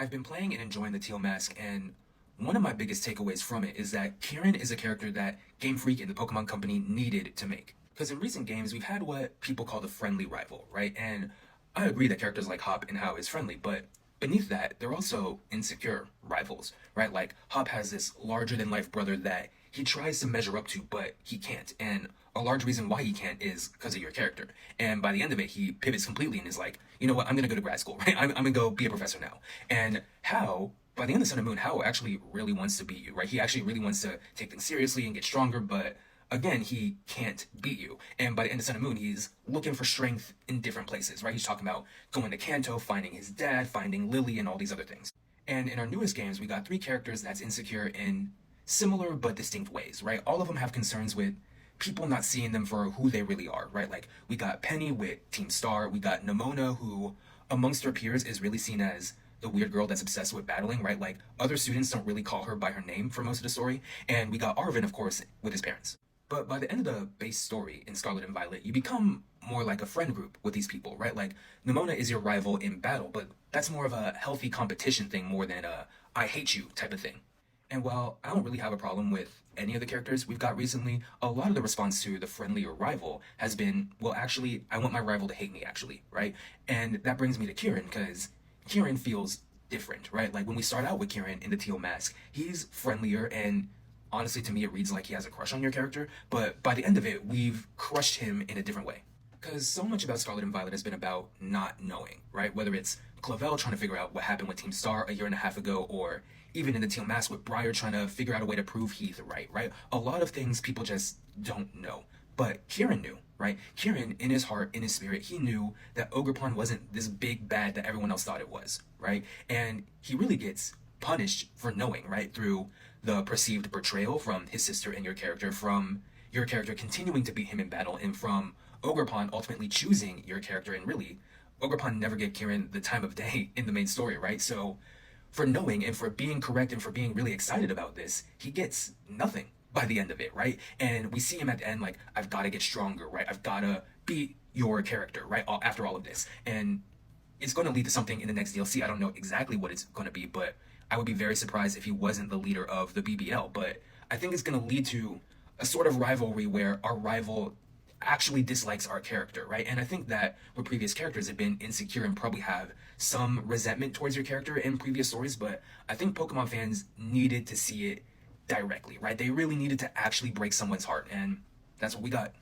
I've been playing and enjoying the Teal Mask, and one of my biggest takeaways from it is that Kieran is a character that Game Freak and the Pokemon Company needed to make. Because in recent games, we've had what people call the friendly rival, right? And I agree that characters like Hop and How is friendly, but beneath that, they're also insecure rivals, right? Like, Hop has this larger than life brother that he tries to measure up to, but he can't. And a large reason why he can't is because of your character. And by the end of it, he pivots completely and is like, you know what, I'm gonna go to grad school, right? I'm gonna go be a professor now. And How, by the end of Sun and Moon, How actually really wants to beat you, right? He actually really wants to take things seriously and get stronger, but again, he can't beat you. And by the end of Sun and Moon, he's looking for strength in different places, right? He's talking about going to Kanto, finding his dad, finding Lily, and all these other things. And in our newest games, we got three characters that's insecure in similar but distinct ways, right? All of them have concerns with people not seeing them for who they really are, right? Like, we got Penny with Team Star, we got Nemona, who amongst her peers is really seen as the weird girl that's obsessed with battling, right? Like, other students don't really call her by her name for most of the story. And we got Arven, of course, with his parents. But by the end of the base story in Scarlet and Violet, you become more like a friend group with these people, right? Like, Nemona is your rival in battle, but that's more of a healthy competition thing more than a I hate you type of thing. And while I don't really have a problem with any of the characters we've got recently, a lot of the response to the friendly or rival has been, well, actually, I want my rival to hate me, actually, right? And that brings me to Kieran, because Kieran feels different, right? Like, when we start out with Kieran in the Teal Mask, he's friendlier, and honestly, to me, it reads like he has a crush on your character, but by the end of it, we've crushed him in a different way. Because so much about Scarlet and Violet has been about not knowing, right? Whether it's Clavel trying to figure out what happened with Team Star a year and a half ago, or even in the Teal Mask with Briar trying to figure out a way to prove Heath right? A lot of things people just don't know. But Kieran knew, right? Kieran, in his heart, in his spirit, he knew that Ogerpon wasn't this big bad that everyone else thought it was, right? And he really gets punished for knowing, right? Through the perceived betrayal from his sister and your character, from your character continuing to beat him in battle, and from Ogerpon ultimately choosing your character. And really, Ogerpon never gave Kieran the time of day in the main story, right? So for knowing and for being correct and for being really excited about this, he gets nothing by the end of it, right? And we see him at the end like, I've got to get stronger, right? I've got to beat your character, right? After all of this. And it's going to lead to something in the next DLC. I don't know exactly what it's going to be, but I would be very surprised if he wasn't the leader of the BBL. But I think it's going to lead to a sort of rivalry where our rival actually dislikes our character, right? And I think that with previous characters have been insecure and probably have some resentment towards your character in previous stories, but I think Pokemon fans needed to see it directly, right? They really needed to actually break someone's heart, and that's what we got.